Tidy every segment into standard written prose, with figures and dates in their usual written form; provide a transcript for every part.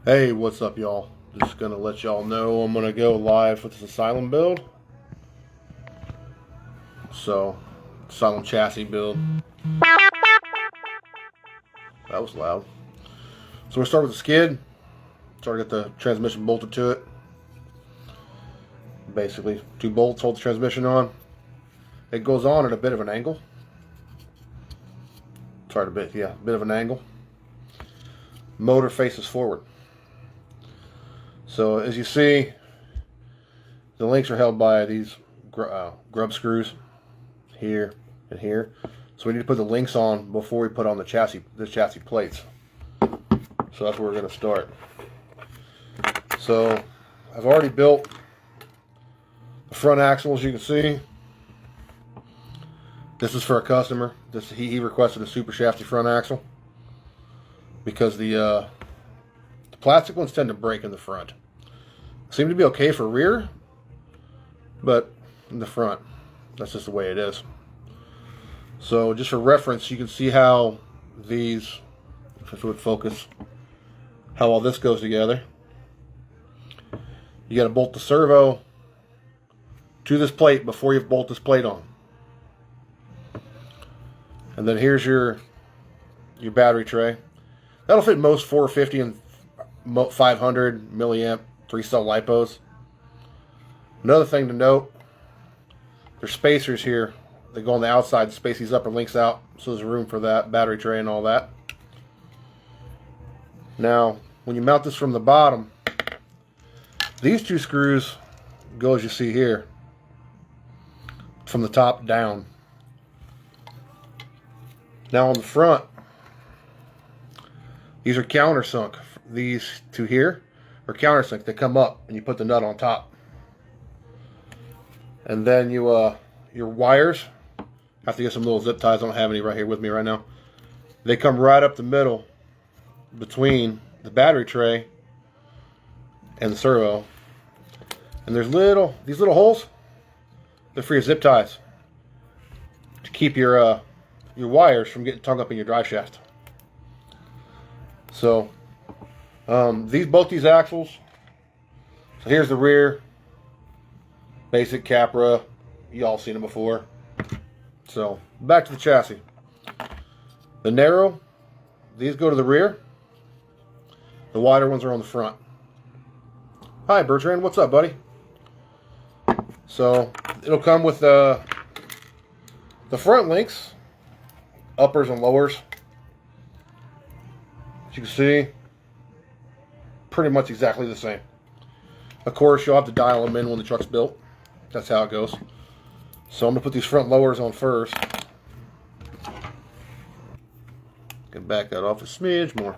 Hey, what's up, y'all? Just gonna let y'all know I'm gonna go live with this Asylum build. So, Asylum chassis build. That was loud. So we'll start with the skid. Try to get the transmission bolted to it. Basically, 2 bolts hold the transmission on. It goes on at a bit of an angle. Sorry, a bit of an angle. Motor faces forward. So as you see, the links are held by these grub screws here and here. So we need to put the links on before we put on the chassis plates. So that's where we're going to start. So I've already built the front axle, as you can see. This is for a customer. He requested a super shafty front axle because the plastic ones tend to break in the front. Seem to be okay for rear, but in the front, that's just the way it is. So just for reference, you can see how these, if it would focus, how all this goes together. You got to bolt the servo to this plate before you bolt this plate on. And then here's your battery tray. That'll fit most 450 and 500 milliamp 3-cell lipos. Another thing to note, there's spacers here. They go on the outside to space these upper links out, so there's room for that battery tray and all that. Now, when you mount this from the bottom, these 2 screws go as you see here, from the top down. Now on the front, these are countersunk. These 2 here are countersunk. They come up and you put the nut on top. And then your wires, have to get some little zip ties. I don't have any right here with me right now. They come right up the middle between the battery tray and the servo. And there's these little holes. They're for your zip ties to keep your wires from getting tongue up in your drive shaft. So both these axles. So here's the rear, basic Capra. You all seen it before. So back to the chassis. The narrow, these go to the rear. The wider ones are on the front. Hi Bertrand, what's up, buddy? So it'll come with the front links, uppers and lowers. As you can see, pretty much exactly the same. Of course, you'll have to dial them in when the truck's built. That's how it goes. So I'm going to put these front lowers on first. Can back that off a smidge more.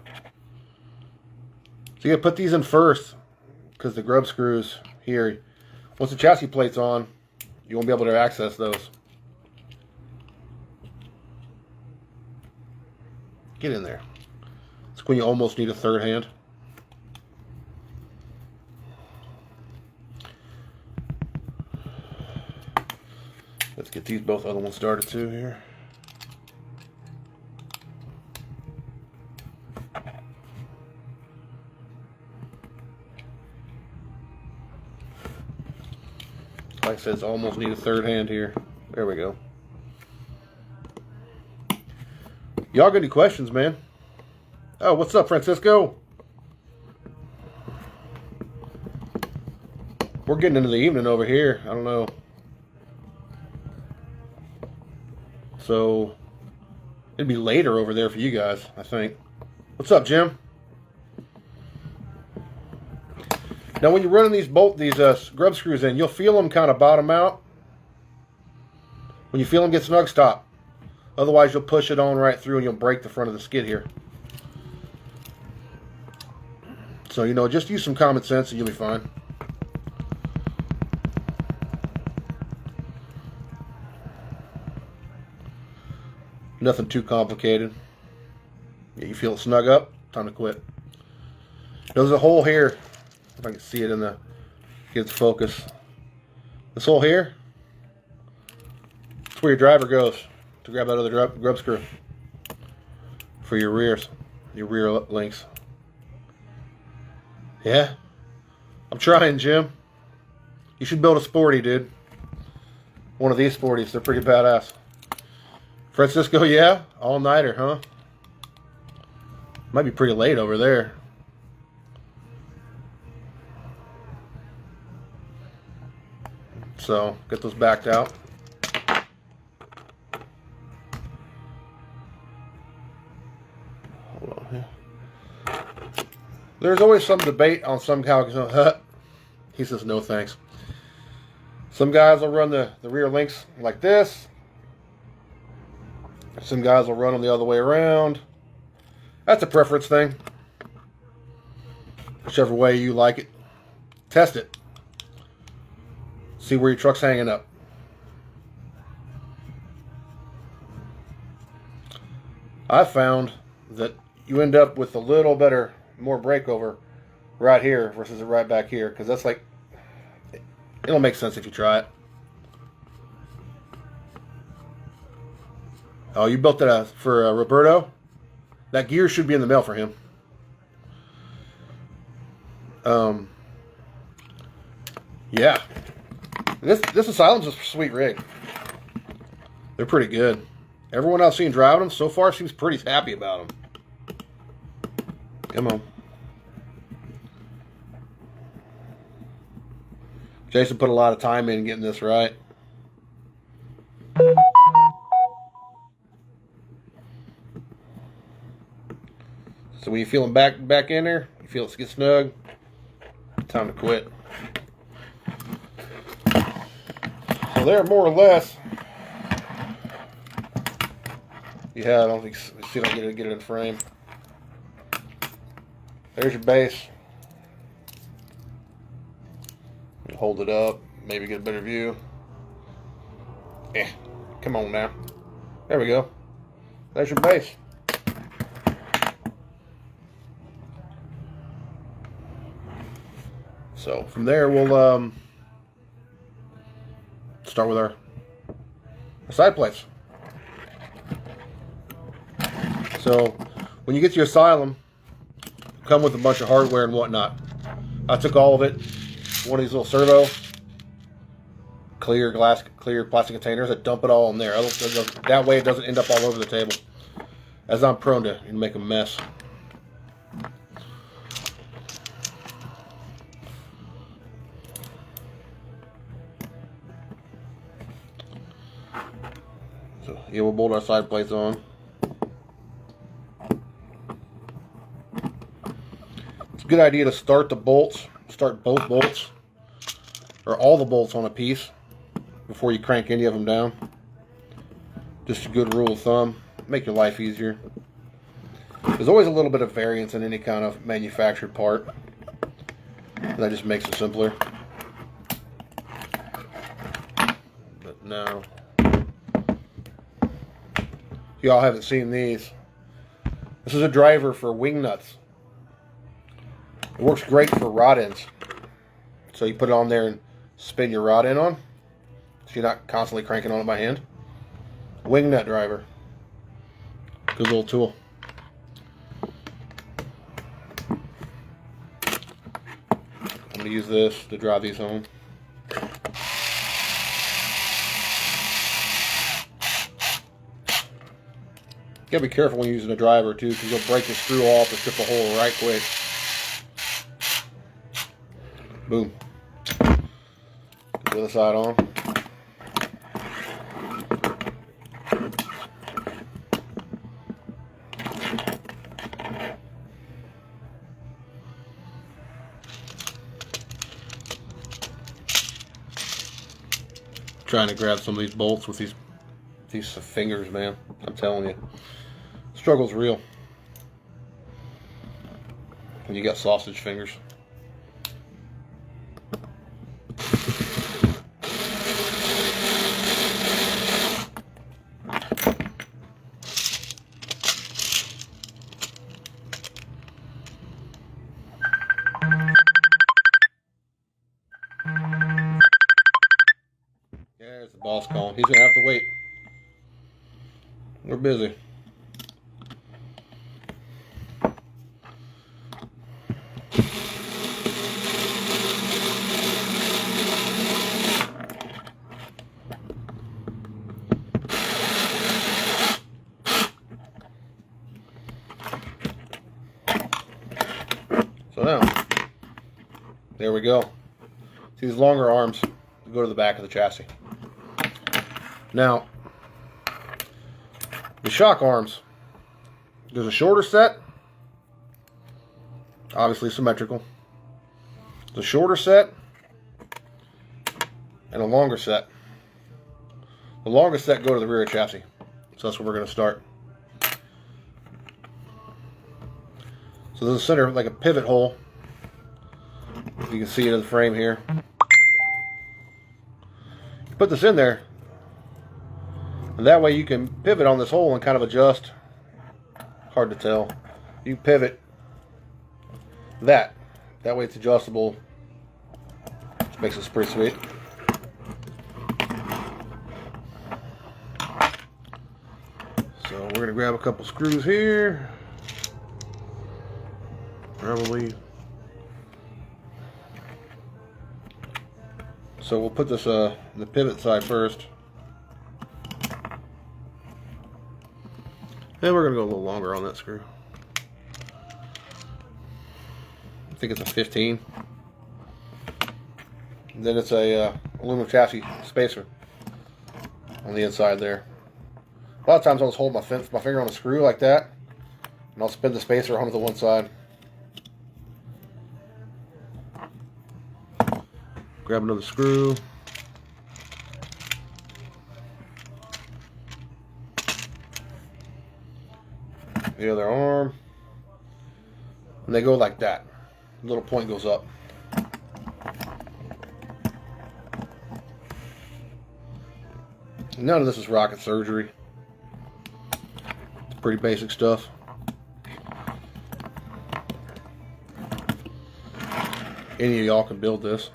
So you got to put these in first because the grub screws here, once the chassis plate's on, you won't be able to access those. Get in there. It's when you almost need a third hand. Let's get these both other ones started too here. Like I said, it's almost need a third hand here. There we go. Y'all got any questions, man? Oh, what's up, Francisco? We're getting into the evening over here. I don't know. So it'd be later over there for you guys, I think. What's up, Jim? Now, when you're running these grub screws in, you'll feel them kind of bottom out. When you feel them get snug, stop. Otherwise, you'll push it on right through and you'll break the front of the skid here. So, you know, just use some common sense and you'll be fine. Nothing too complicated. Yeah, you feel it snug up, time to quit. There's a hole here. If I can see it in the kids' focus. This hole here, that's where your driver goes to grab that other grub screw for your rear links. Yeah. I'm trying, Jim. You should build a sporty, dude. One of these sporties. They're pretty badass. Francisco, yeah? All-nighter, huh? Might be pretty late over there. So, get those backed out. Hold on here. There's always some debate on some guys. He says no thanks. Some guys will run the rear links like this. Some guys will run them the other way around. That's a preference thing. Whichever way you like it. Test it. See where your truck's hanging up. I found that you end up with a little better, more breakover right here versus right back here, because that's like, it'll make sense if you try it. Oh, you built that for Roberto? That gear should be in the mail for him. Yeah. This Asylum's a sweet rig. They're pretty good. Everyone I've seen driving them so far seems pretty happy about them. Come on. Jason put a lot of time in getting this right. So when you feel them back in there, you feel it get snug, time to quit. So there, more or less. Yeah, I don't think. Let's see if I can get it in frame. There's your base. Hold it up, maybe get a better view. Come on now. There we go. There's your base. So from there, we'll start with our side plates. So when you get to your Asylum, come with a bunch of hardware and whatnot. I took all of it. One of these little servo clear plastic containers. I dump it all in there. That way it doesn't end up all over the table, as I'm prone to make a mess. So yeah, we'll bolt our side plates on. It's a good idea to start the bolts. Start both bolts or all the bolts on a piece before you crank any of them down. Just a good rule of thumb. Make your life easier. There's always a little bit of variance in any kind of manufactured part. That just makes it simpler. But no. Y'all haven't seen these. This is a driver for wing nuts. It works great for rod ends. So you put it on there and spin your rod end on. So you're not constantly cranking on it by hand. Wing nut driver. Good little tool. I'm going to use this to drive these home. You gotta be careful when you're using a driver too, because you'll break the screw off or strip a hole right quick. Boom. Get the other side on. Trying to grab some of these bolts with these fingers, man. I'm telling you, struggle's real when you got sausage fingers. There's the boss calling. He's gonna have to wait. We're busy. There we go. See these longer arms go to the back of the chassis. Now, the shock arms. There's a shorter set, obviously symmetrical. The shorter set and a longer set. The longest set go to the rear chassis. So that's where we're going to start. So there's a center, like a pivot hole. You can see it in the frame here. Put this in there, and that way you can pivot on this hole and kind of adjust. Hard to tell. You pivot that. That way it's adjustable. Which makes this pretty sweet. So we're going to grab a couple screws here. Probably. So we'll put this the pivot side first. And we're going to go a little longer on that screw. I think it's a 15. And then it's a aluminum chassis spacer on the inside there. A lot of times I'll just hold my finger on the screw like that, and I'll spin the spacer onto the one side. Grab another screw. The other arm. And they go like that. The little point goes up. None of this is rocket surgery. It's pretty basic stuff. Any of y'all can build this.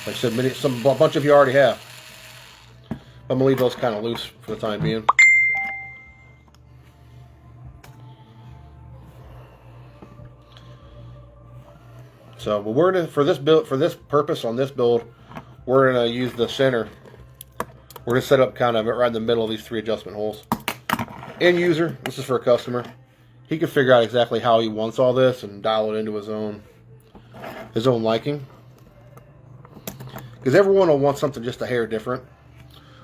Like I said, a bunch of you already have. I'm going to leave those kind of loose for the time being. So, but we're gonna, for this purpose on this build, we're gonna use the center. We're gonna set up kind of right in the middle of these 3 adjustment holes. End user, this is for a customer. He can figure out exactly how he wants all this and dial it into his own liking. Because everyone will want something just a hair different,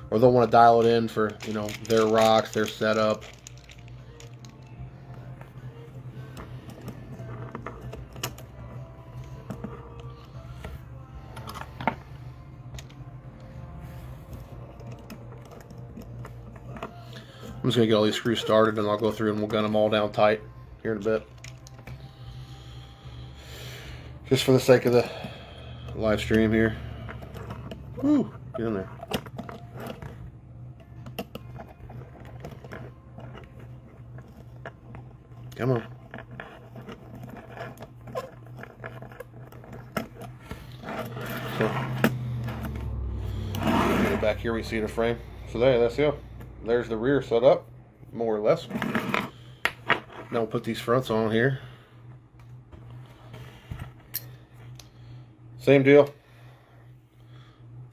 or they'll want to dial it in for, you know, their rocks, their setup. I'm just going to get all these screws started, and I'll go through and we'll gun them all down tight here in a bit. Just for the sake of the live stream here. Woo, get in there. Come on. So, get it back here, we see the frame. So there, that's it. There's the rear set up, more or less. Now we'll put these fronts on here. Same deal.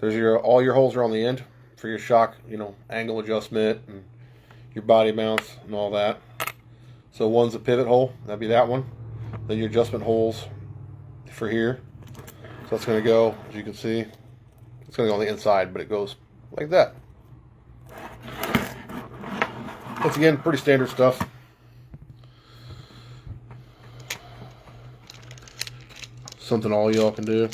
There's all your holes are on the end for your shock, you know, angle adjustment and your body mounts and all that. So one's a pivot hole, that'd be that one. Then your adjustment holes for here. So that's going to go, as you can see, it's going to go on the inside, but it goes like that. Once again, pretty standard stuff. Something all y'all can do.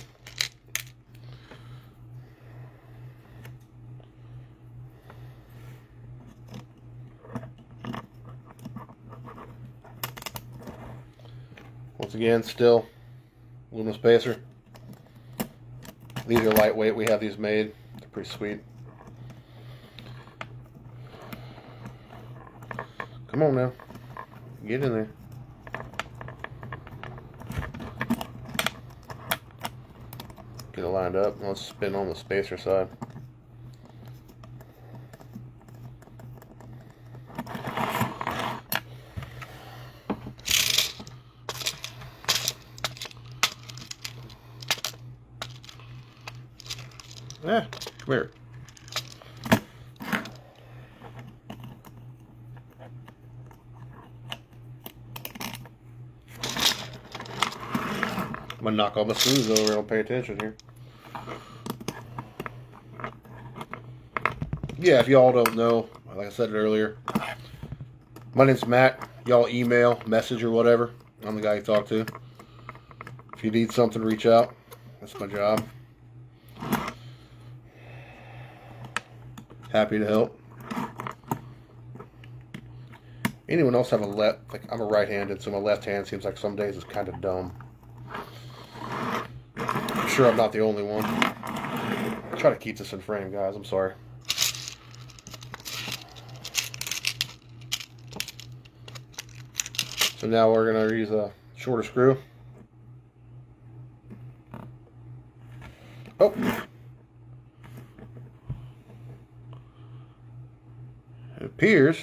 Once again, still aluminum spacer. These are lightweight. We have these made. They're pretty sweet. Come on now. Get in there. Get it lined up. Let's spin on the spacer side. Come here. I'm gonna knock all my screws over. Don't pay attention here. Yeah, if y'all don't know, like I said earlier, my name's Matt. Y'all email, message, or whatever. I'm the guy you talk to. If you need something, reach out. That's my job. Happy to help. Anyone else have a left? Like, I'm a right-handed, so my left hand seems like some days is kind of dumb. I'm sure I'm not the only one. Try to keep this in frame, guys. I'm sorry. So now we're going to use a shorter screw. Oh! It appears,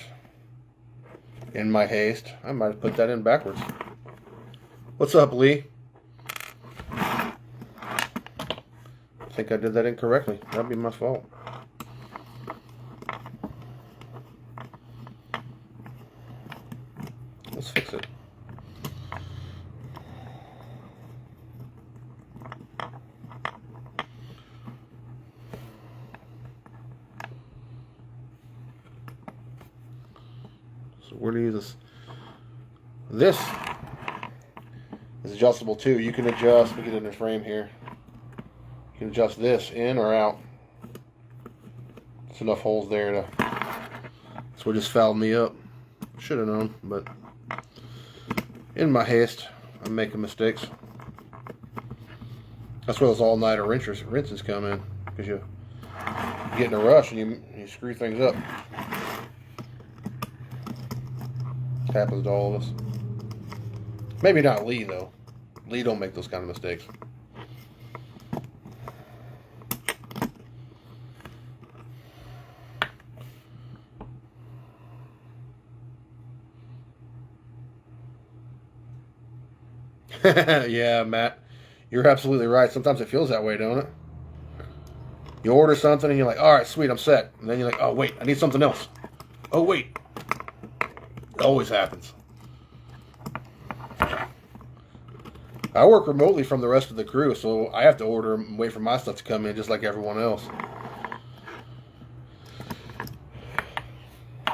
in my haste, I might have put that in backwards. What's up, Lee? I think I did that incorrectly. That'd be my fault. Let's fix it. So we're going to use this. This is adjustable too. You can adjust, we get it in the frame here. You can adjust this in or out. There's enough holes there to, that's what just fouled me up. Should have known, but in my haste, I'm making mistakes. That's where those all-nighter rinses come in, because you get in a rush and you screw things up. Happens to all of us. Maybe not Lee though. Lee don't make those kind of mistakes. Yeah, Matt, you're absolutely right. Sometimes it feels that way, don't it? You order something and you're like, all right, sweet, I'm set. And then you're like, oh, wait, I need something else. Oh, wait. It always happens. I work remotely from the rest of the crew, so I have to order and wait for my stuff to come in just like everyone else.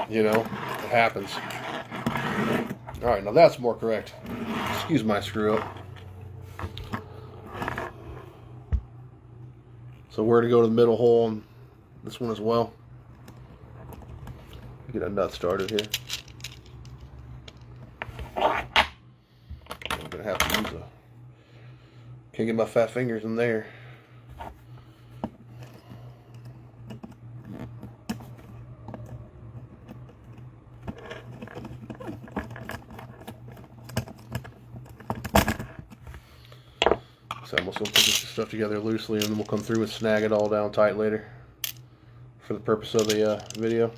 You know, it happens. All right, now that's more correct. Excuse my screw up. So we're to go to the middle hole on this one as well. Get a nut started here. I'm gonna have to use a. Can't get my fat fingers in there. So I'm also put this stuff together loosely, and then we'll come through and snag it all down tight later for the purpose of the video.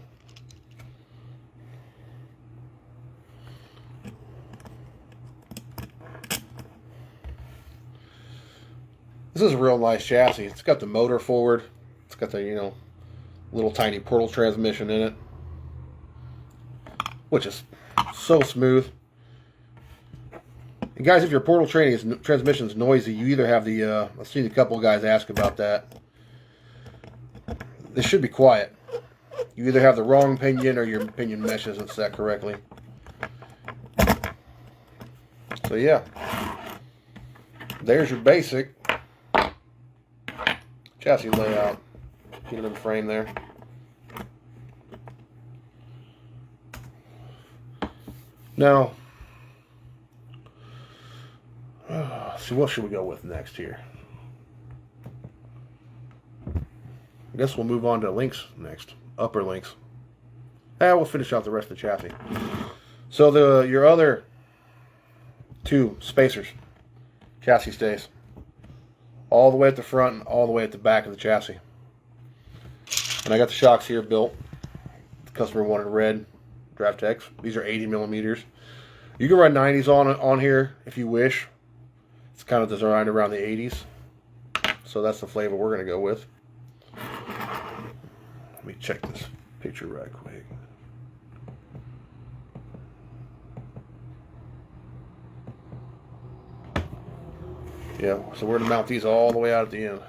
This is a real nice chassis. It's got the motor forward. It's got the, you know, little tiny portal transmission in it, which is so smooth. And guys, if your portal transmission is noisy, you either have the, I've seen a couple of guys ask about that. This should be quiet. You either have the wrong pinion or your pinion mesh isn't set correctly. So yeah, there's your basic chassis layout. Get it in the frame there. Now, so what should we go with next here? I guess we'll move on to links next. Upper links. We'll finish out the rest of the chassis. So your other two spacers, chassis stays, all the way at the front and all the way at the back of the chassis. And I got the shocks here built. The customer wanted red DriveTech. These are 80 millimeters. You can run 90s on here if you wish. It's kind of designed around the 80s. So that's the flavor we're going to go with. Let me check this picture right quick. Yeah, so we're going to mount these all the way out at the end.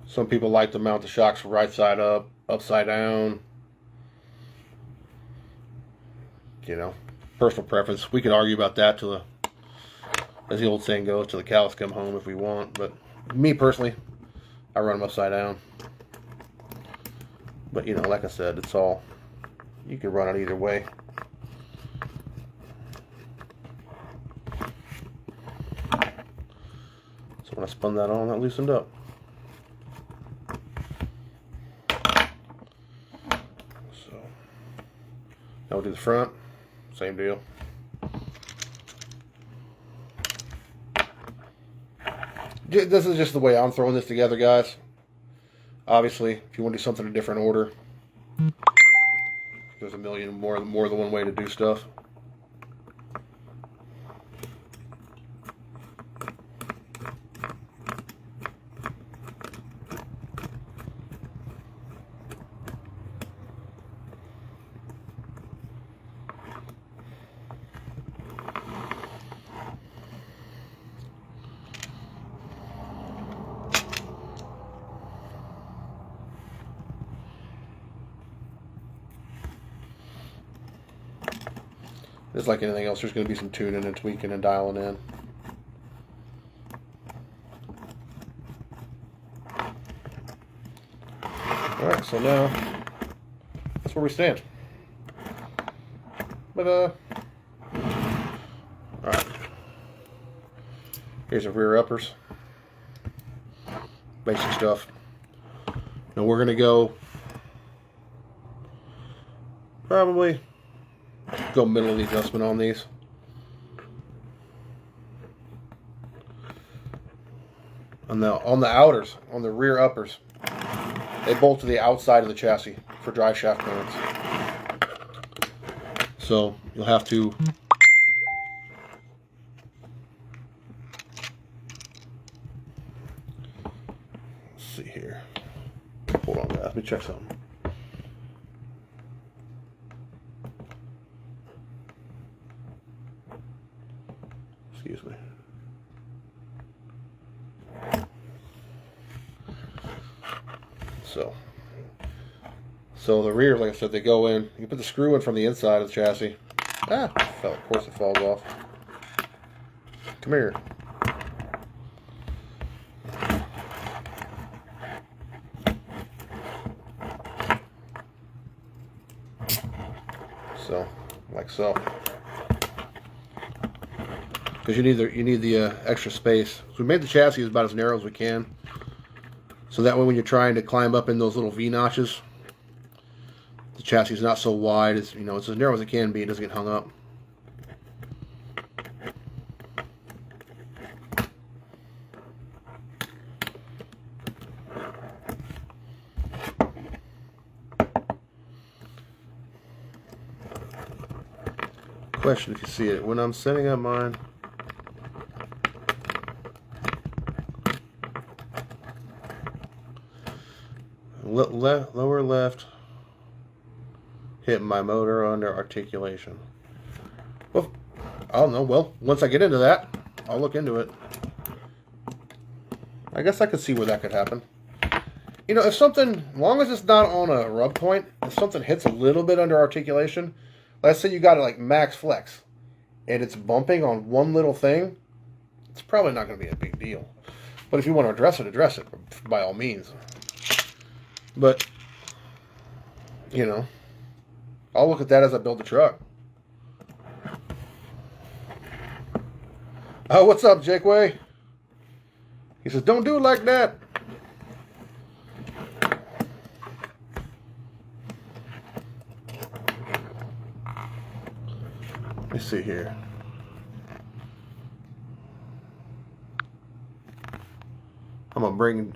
Some people like to mount the shocks right side up, upside down. You know, personal preference. We could argue about that till the, as the old saying goes, till the cows come home if we want. But me personally, I run them upside down. But you know, like I said, it's all, you can run it either way. So when I spun that on, that loosened up. So now we'll do the front. Same deal. This is just the way I'm throwing this together, guys. Obviously, if you want to do something in a different order, there's a million more than one way to do stuff. Just like anything else, there's going to be some tuning and tweaking and dialing in. Alright, so now that's where we stand. But, alright. Here's the rear uppers. Basic stuff. Now we're going to go probably go middle of the adjustment on these. On the outers, on the rear uppers, they bolt to the outside of the chassis for drive shaft clearance. So you'll have to let's see here. Hold on, guys. Let me check something. Excuse me. So the rear, like I said, they go in. You put the screw in from the inside of the chassis. Of course it falls off. Come here. So, like so. Because you need the extra space. So we made the chassis about as narrow as we can. So that way when you're trying to climb up in those little V notches, the chassis is not so wide. It's, you know, it's as narrow as it can be. It doesn't get hung up. Question if you see it. When I'm setting up mine, lower left, hit my motor under articulation. Well, I don't know. Well, once I get into that, I'll look into it. I guess I could see where that could happen. You know, if something, as long as it's not on a rub point, if something hits a little bit under articulation, let's say you got it like max flex, and it's bumping on one little thing, it's probably not going to be a big deal. But if you want to address it by all means. But, you know, I'll look at that as I build the truck. Oh, what's up, Jake Way? He says, don't do it like that. Let me see here. I'm gonna bring.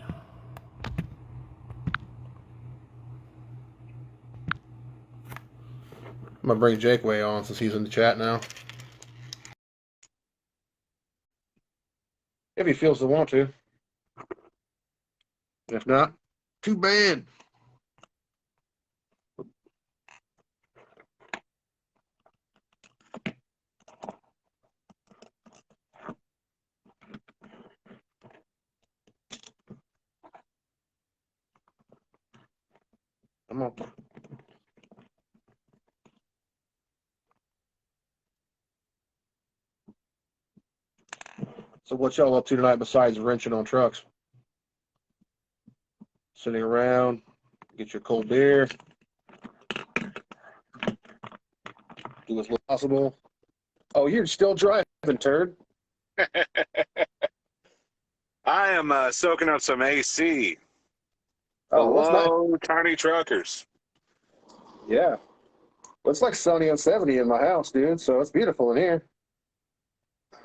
I'm gonna bring Jake way on since he's in the chat now. If he feels to want to. If not, too bad. Come on. So what y'all up to tonight besides wrenching on trucks? Sitting around, get your cold beer, do as little as possible. Oh, you're still driving, turd. I am soaking up some AC. Oh, that's nice. Hello, tiny truckers. Yeah. Well, it's like sunny and 70 in my house, dude, so it's beautiful in here.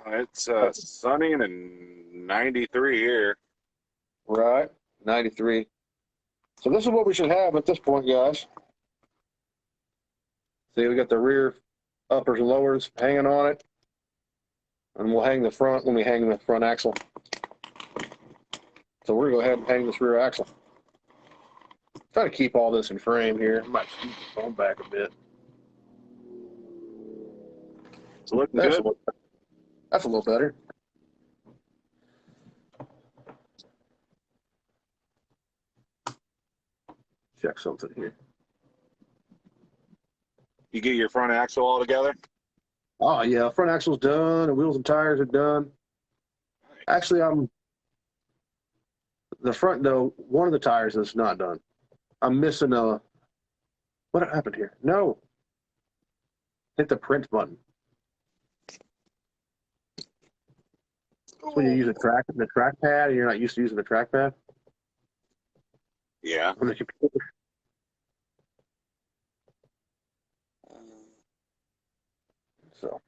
It's sunny and 93 here. Right, 93. So this is what we should have at this point, guys. See, we got the rear uppers and lowers hanging on it. And we'll hang the front when we hang the front axle. So we're going to go ahead and hang this rear axle. Try to keep all this in frame here. I might scoot the phone back a bit. It's looking good. That's a little better. Check something here. You get your front axle all together? Oh, yeah. Front axle's done. The wheels and tires are done. Actually, the front, though, one of the tires is not done. I'm missing a... What happened here? No. Hit the print button. That's when you use the trackpad and you're not used to using the trackpad. Yeah. On the computer. So, all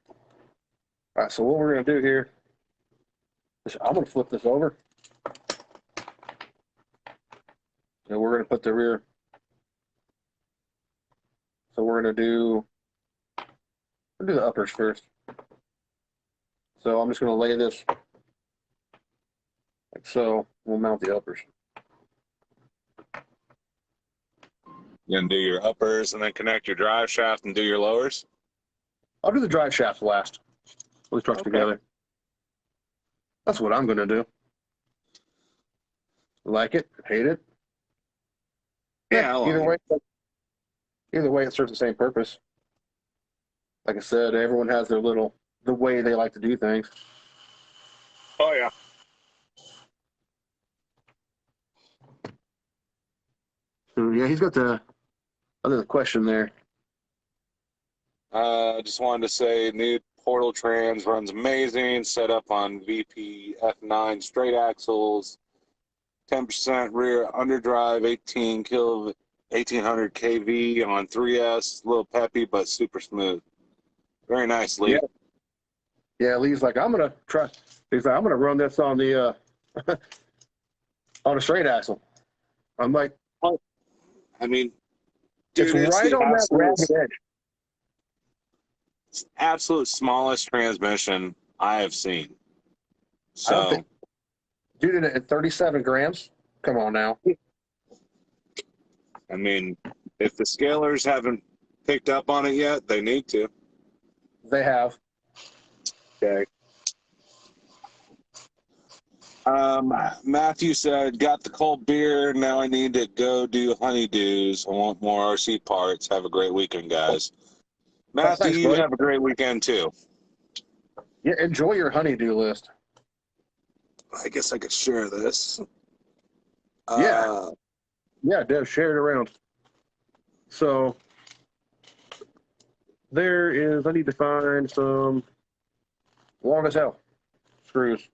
right. So what we're gonna do here is I'm gonna flip this over, and we're gonna put the rear. So we're gonna do. We'll do the uppers first. So I'm just gonna lay this like so. We'll mount the uppers. You're going to do your uppers and then connect your drive shaft and do your lowers? I'll do the drive shafts last. Put the trucks together. That's what I'm gonna do. Like it? Hate it? Yeah. Either way, it serves the same purpose. Like I said, everyone has the way they like to do things. Oh, yeah. So yeah, he's got the other question there. Just wanted to say new portal trans runs amazing. Set up on VP F9 straight axles. 10% rear underdrive, 1800 kV on 3S. A little peppy, but super smooth. Very nice, Lee. Yeah, Lee's like, I'm gonna try. He's like, I'm gonna run this on the on a straight axle. I'm like, I mean, dude, it's right on that ragged edge. It's absolute smallest transmission I have seen. So, Dude, at 37 grams. Come on now. I mean, if the scalers haven't picked up on it yet, they need to. They have. Okay. Matthew said, got the cold beer. Now I need to go do honeydews. I want more RC parts. Have a great weekend, guys. Matthew, Thanks, you buddy. have a great weekend, too. Yeah, enjoy your honeydew list. I guess I could share this. Yeah, Dev, share it around. So there is, I need to find some long as hell screws.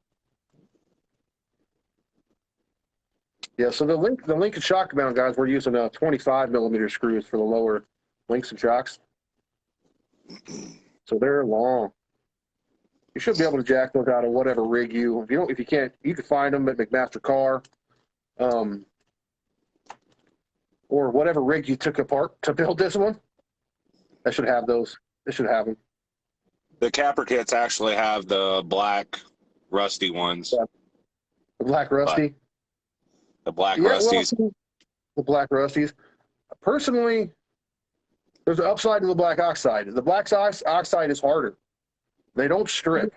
Yeah, so the Lincoln shock mount, guys, we're using 25 millimeter screws for the lower links and shocks. So they're long. You should be able to jack those out of whatever rig you. If you can't, you can find them at McMaster Car, or whatever rig you took apart to build this one. I should have those. They should have them. The capper kits actually have the black rusty ones. Yeah. The black rusty. The black Yeah, rusties. well, the black rusties. Personally, there's an upside to the black oxide. The black oxide is harder. They don't strip.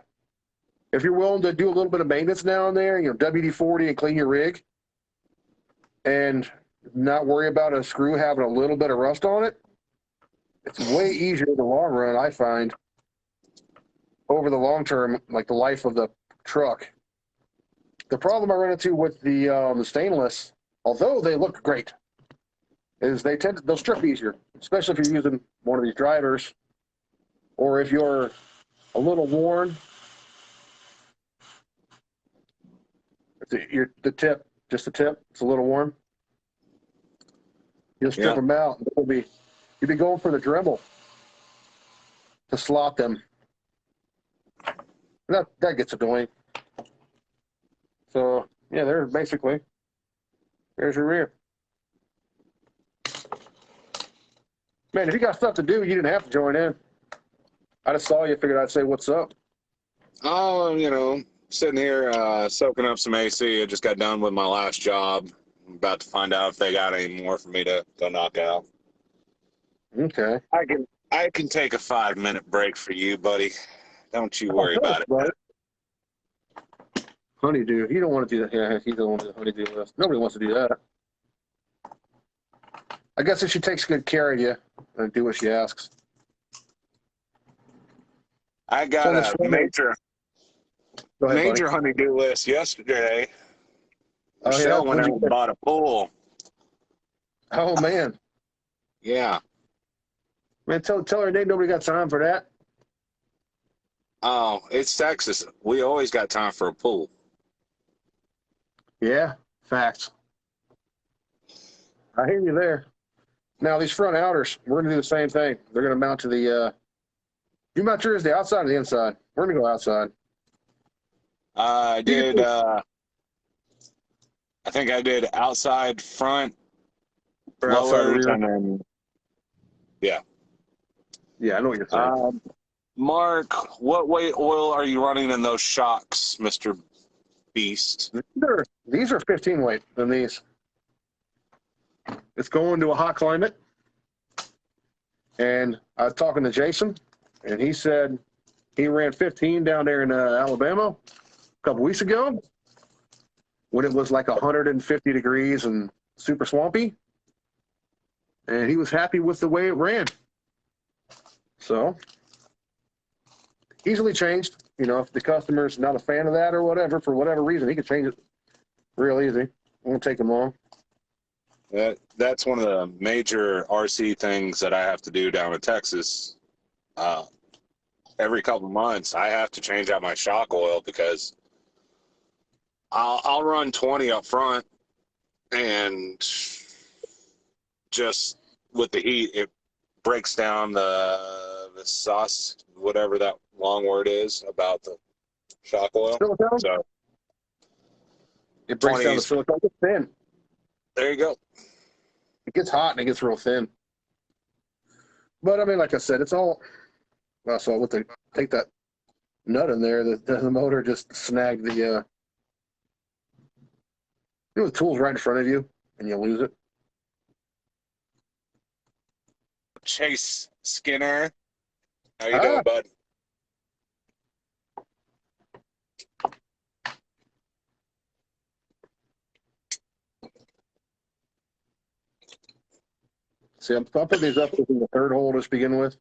If you're willing to do a little bit of maintenance now and there, WD-40 and clean your rig, and not worry about a screw having a little bit of rust on it, it's way easier in the long run, I find, over the long term, like the life of the truck. The problem I run into with the stainless, although they look great, is they'll strip easier, especially if you're using one of these drivers, or if you're a little worn. The tip, just the tip, it's a little worn. You'll strip them out. You'll be going for the Dremel to slot them. That gets annoying. So yeah, there's your rear. Man, if you got stuff to do, you didn't have to join in. I just saw you, figured I'd say what's up. Oh, sitting here soaking up some AC. I just got done with my last job. I'm about to find out if they got any more for me to go knock out. Okay. I can take a 5-minute break for you, buddy. Don't you worry about it. Right. Honeydew. You don't want to do that. Yeah, you don't want to do the honeydew list. Nobody wants to do that. I guess if she takes good care of you and do what she asks. I got a major honeydew list yesterday. Michelle went out and bought a pool. Oh, man. Yeah. Man, tell her nobody got time for that. Oh, it's Texas. We always got time for a pool. Yeah, facts. I hear you there. Now, these front outers, we're going to do the same thing. They're going to mount to the, you mount yours the outside or the inside? We're going to go outside. I think I did outside, front, lowers, and then, yeah. Yeah, I know what you're saying. Mark, what weight oil are you running in those shocks, Mr. Beast? These are 15 weight than these. It's going to a hot climate. And I was talking to Jason, and he said he ran 15 down there in Alabama a couple weeks ago when it was like 150 degrees and super swampy. And he was happy with the way it ran. So, easily changed. If the customer's not a fan of that or whatever, for whatever reason, he could change it real easy. It won't take him long. That's one of the major RC things that I have to do down in Texas. Every couple months, I have to change out my shock oil because I'll run 20 up front, and just with the heat, it breaks down the sauce, whatever that long word is about the shock oil. Silicone? So it breaks down the silicone. It's thin. There you go. It gets hot and it gets real thin. But I mean, like I said, it's all. So with take that nut in there, the motor just snagged the. The tool's right in front of you, and you lose it. Chase Skinner, how you doing, bud? See, I'll put these up in the third hole to begin with,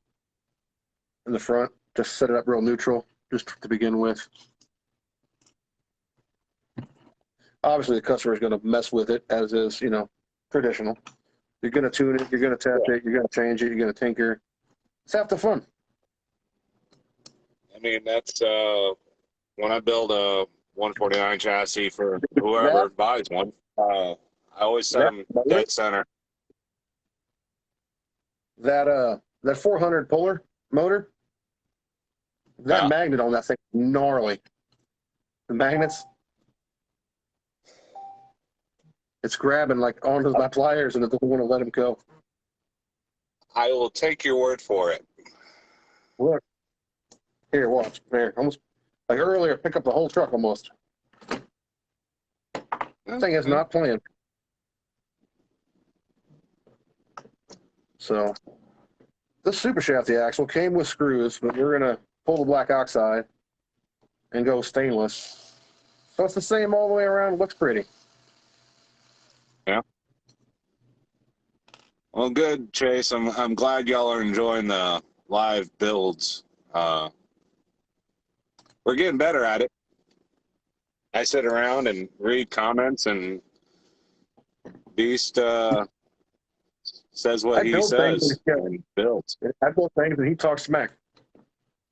in the front. Just set it up real neutral, just to begin with. Obviously, the customer is going to mess with it, as is, traditional. You're going to tune it, you're going to test it, you're going to change it, you're going to tinker. It's half the fun. I mean, that's when I build a 149 chassis for whoever buys one, I always set them dead center. That 400 puller motor, That magnet on that thing, gnarly. The magnets, it's grabbing like onto my pliers and it doesn't want to let them go. I will take your word for it. Look, here, watch. There, almost like earlier, pick up the whole truck almost. That thing is not playing. So, this super shafty axle came with screws, but we're gonna pull the black oxide and go stainless. So it's the same all the way around. It looks pretty. Yeah. Well, good, Chase. I'm glad y'all are enjoying the live builds. We're getting better at it. I sit around and read comments, and Beast says what I he build things says and builds. I build things and he talks smack.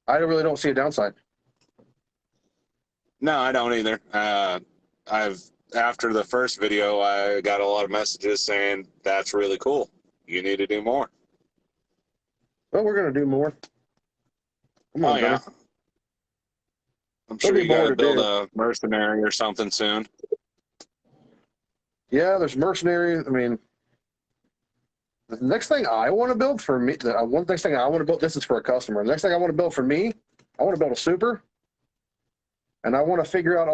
I really don't see a downside. No, I don't either. After the first video, I got a lot of messages saying that's really cool. You need to do more. Well, we're gonna do more. Come on, yeah. buddy. I'm There'll sure be you got more to to build do. a mercenary or something soon. Yeah, there's mercenaries. I mean, the next thing I want to build for me, next thing I want to build, this is for a customer. The next thing I want to build for me, I want to build a super, and I want to figure out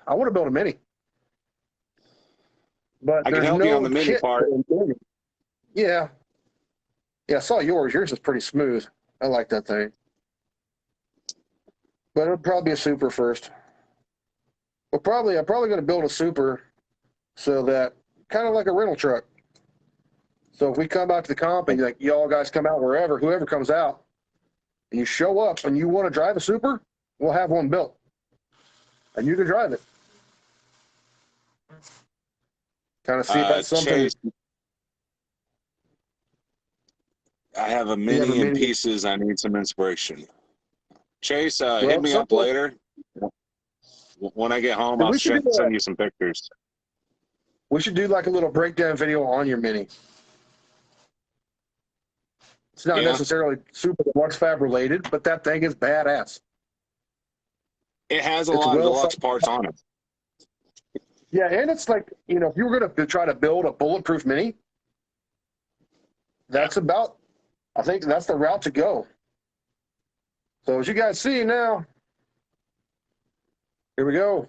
I want to build a mini. But I can there's help you on no the mini kit. part. Yeah. Yeah, I saw yours. Yours is pretty smooth. I like that thing. But it'll probably be a super first. I'm probably going to build a super so that kind of like a rental truck. So if we come out to the comp and like y'all guys come out whoever comes out, and you show up and you want to drive a super, we'll have one built, and you can drive it. Kind of see if that's something. Chase, I have a mini in pieces. I need some inspiration. Chase, hit me up later. When I get home, I'll send you some pictures. We should do like a little breakdown video on your mini. It's not necessarily super Deluxe Fab related, but that thing is badass. It has a lot of deluxe parts on it. Yeah, and it's like, if you were going to try to build a bulletproof mini, I think that's the route to go. So as you guys see now, here we go.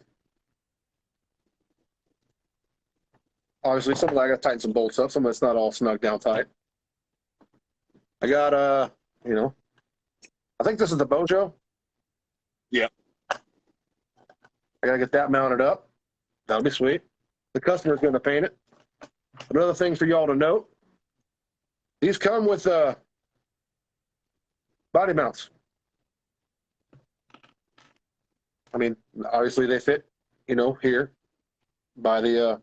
Obviously, some of that I got to tighten some bolts up. Some of it's not all snug down tight. I got, I think this is the Bojo. Yeah. I got to get that mounted up. That'll be sweet. The customer's going to paint it. Another thing for y'all to note, these come with body mounts. I mean, obviously they fit, here by the,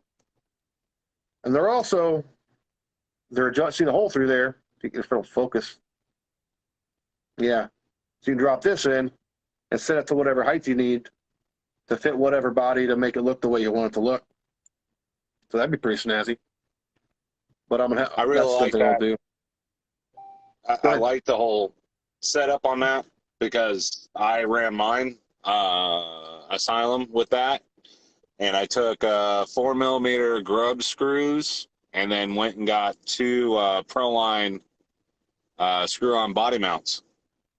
and they're also, see the hole through there, if it'll focus. Yeah. So you can drop this in and set it to whatever height you need to fit whatever body to make it look the way you want it to look. So that'd be pretty snazzy. But I really like that. I'll do. I like the whole setup on that because I ran mine, Asylum, with that. And I took 4mm grub screws and then went and got two Proline screw-on body mounts.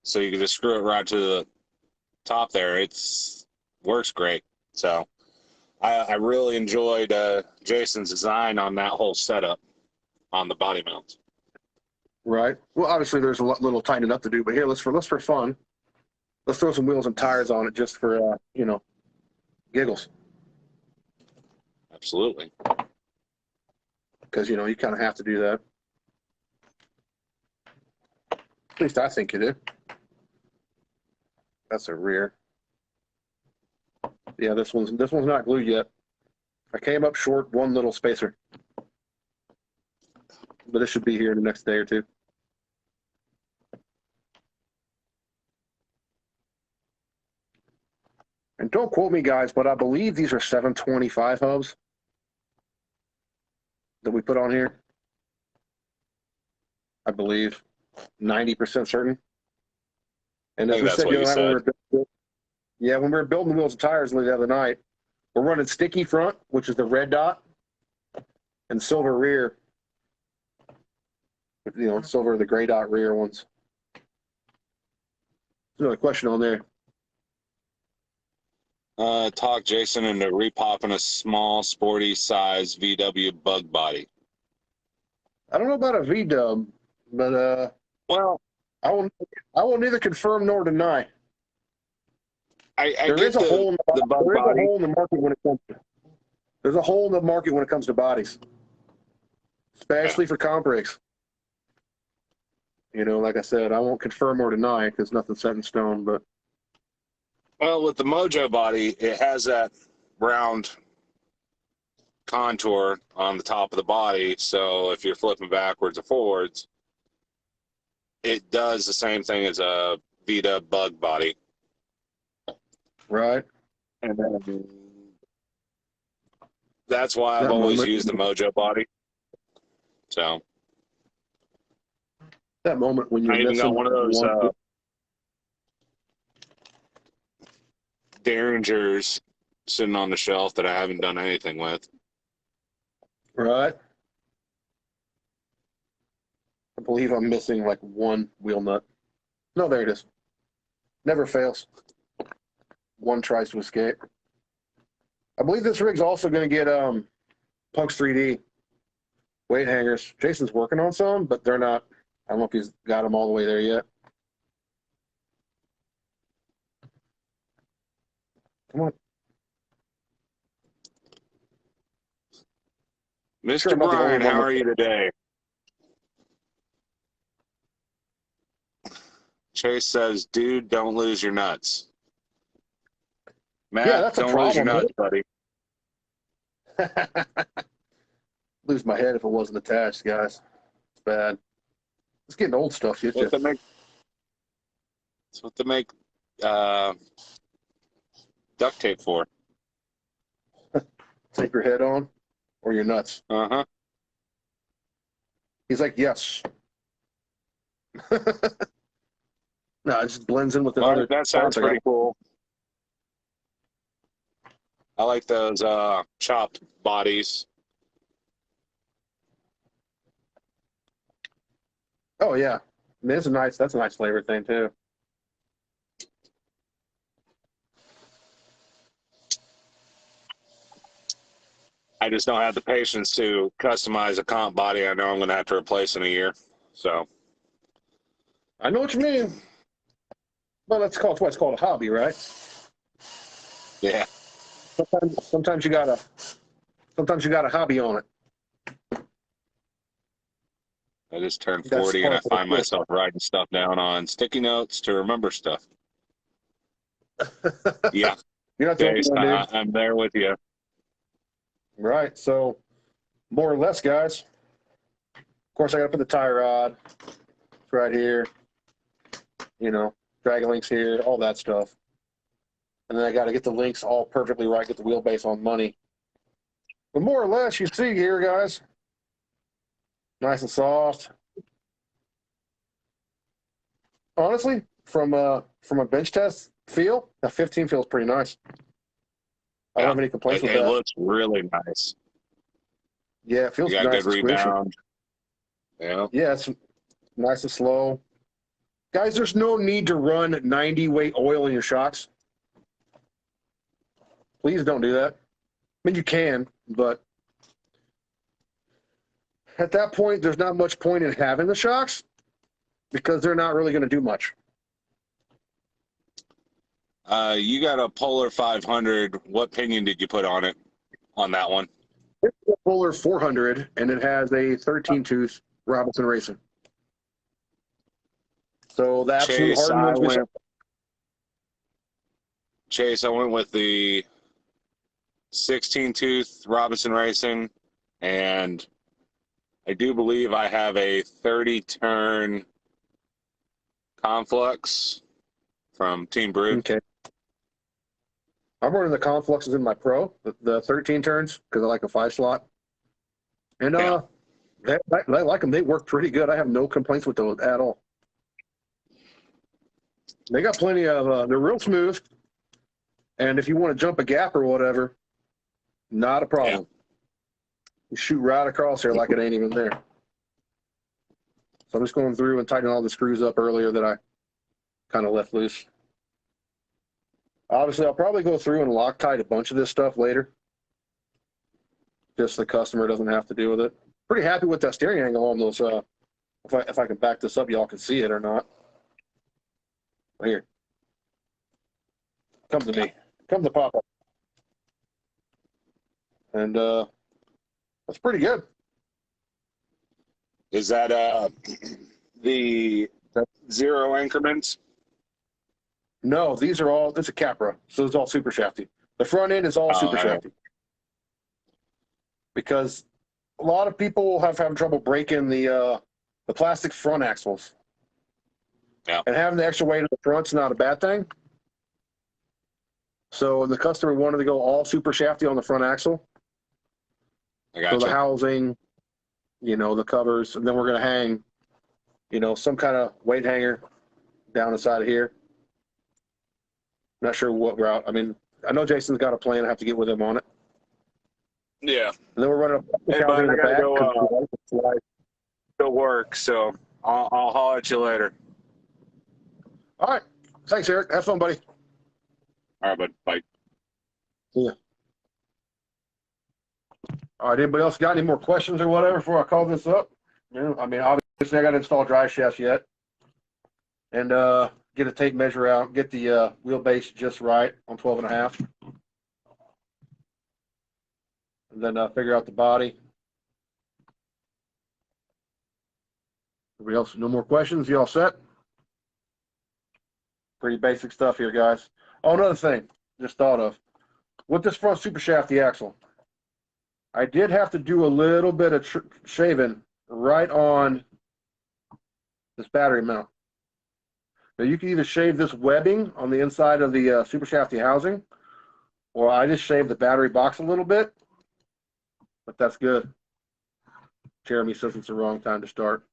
So you can just screw it right to the top there. It's works great. So I really enjoyed Jason's design on that whole setup on the body mounts. Right. Well, obviously there's a little tightening up to do, but here let's for fun, let's throw some wheels and tires on it just for giggles. Absolutely. Because you kind of have to do that. At least I think you do. That's a rear. Yeah, this one's not glued yet. I came up short one little spacer. But it should be here in the next day or two. And don't quote me, guys, but I believe these are 725 hubs that we put on here. I believe 90% certain. And I as think we that's said what the you other night said. when we were building the wheels and tires the other night, we're running sticky front, which is the red dot, and silver rear. You know, silver the gray dot rear ones. There's another question on there. Talk Jason into repopping a small, sporty size VW bug body. I don't know about a V dub, but Well, I will neither confirm nor deny. I There get is a hole in the bug there is a body. hole in the market when it comes to there's a hole in the market when it comes to bodies, especially for comp rigs. You know, like I said, I won't confirm or deny because nothing's set in stone. But Well, with the Mojo body, it has that round contour on the top of the body. So if you're flipping backwards or forwards, it does the same thing as a Vita bug body. right, And then that's why I've that always moment, used the Mojo body. So that moment when you're I even got missing one of those one. Derringers sitting on the shelf that I haven't done anything with. Right. I believe I'm missing like one wheel nut. No, there it is. Never fails. One tries to escape. I believe this rig's also going to get Punks 3D weight hangers. Jason's working on some, but they're not. I don't know if he's got them all the way there yet. Come on. Mr. Sure, I'm not the only Brian, one how with- are you today? Chase says, dude, don't lose your nuts. Matt, Yeah, that's a don't lose your problem, nuts, buddy. Lose my head if it wasn't attached, guys. It's bad. It's getting old stuff, you. That's what they make duct tape for. Take your head on or your nuts. Uh-huh. He's like, yes. No, it just blends in with the Well, other that sounds parts I got. pretty cool. I like those chopped bodies. Oh yeah, I mean, it's a nice. That's a nice flavor thing too. I just don't have the patience to customize a comp body. I know I'm going to have to replace in a year. So, I know what you mean. Well, that's called what's called a hobby, right? yeah. Sometimes you got a hobby on it. I just turned That's 40 and I part of find it. myself writing stuff down on sticky notes to remember stuff. Yeah. You're not the only Chase, one, dude. I'm there with you. Right. So, more or less, guys. Of course, I got to put the tie rod right here. You know, drag links here, all that stuff. And then I got to get the links all perfectly right, get the wheelbase on money. But more or less, you see here, guys, nice and soft. Honestly, from a bench test feel, that 15 feels pretty nice. I don't have any complaints with It that. looks really nice. Yeah, it feels You got nice good and squishy. rebound. Yeah. Yeah, it's nice and slow. Guys, there's no need to run 90 weight oil in your shocks. Please don't do that. I mean, you can, but at that point, there's not much point in having the shocks because they're not really going to do much. You got a Polar 500. What pinion did you put on it, on that one? It's a Polar 400, and it has a 13-tooth Robinson Racing. So the absolute Chase, hard ones. I went with the 16-tooth Robinson Racing, and I do believe I have a 30-turn Conflux from Team Brood. Okay. I'm running the Confluxes in my Pro, the 13 turns, because I like a 5-slot. And I like them. They work pretty good. I have no complaints with those at all. They got plenty of, they're real smooth. And if you want to jump a gap or whatever, not a problem. You shoot right across there like it ain't even there. So I'm just going through and tightening all the screws up earlier that I kind of left loose. Obviously, I'll probably go through and Loctite a bunch of this stuff later. Just so the customer doesn't have to deal with it. Pretty happy with that steering angle on those. If I can back this up, y'all can see it or not. Right here. Come to me. Come to Papa. And that's pretty good. Is that the 0 increments? No, these are all, it's a Capra, so it's all super shafty. The front end is all super shafty. Because a lot of people have having trouble breaking the plastic front axles. Yeah. And having the extra weight of the front's not a bad thing. So the customer wanted to go all super shafty on the front axle. I gotcha. So the housing, you know, the covers, and then we're going to hang, you know, some kind of weight hanger down the side of here. Not sure what route. I mean, I know Jason's got a plan. I have to get with him on it. Yeah. And then we're running a Hey, bud, in I the gotta back. go work, so I'll holler at you later. All right. Thanks, Eric. Have fun, buddy. All right, bud. Bye. See ya. All right. Anybody else got any more questions or whatever before I call this up? You know, I mean, obviously, I got to install drive shafts yet. And get a tape measure out, get the wheelbase just right on 12.5. And then figure out the body. Everybody else, no more questions? You all set? Pretty basic stuff here, guys. Oh, another thing, just thought of. With this front super shafty axle, I did have to do a little bit of shaving right on this battery mount. Now, you can either shave this webbing on the inside of the super shafty housing, or I just shaved the battery box a little bit, but that's good. Jeremy says it's the wrong time to start.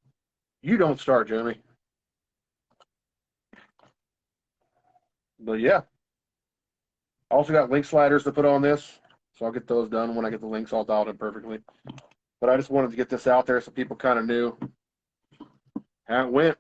You don't start, Jeremy. But yeah. I also got link sliders to put on this, so I'll get those done when I get the links all dialed in perfectly. But I just wanted to get this out there so people kind of knew how it went.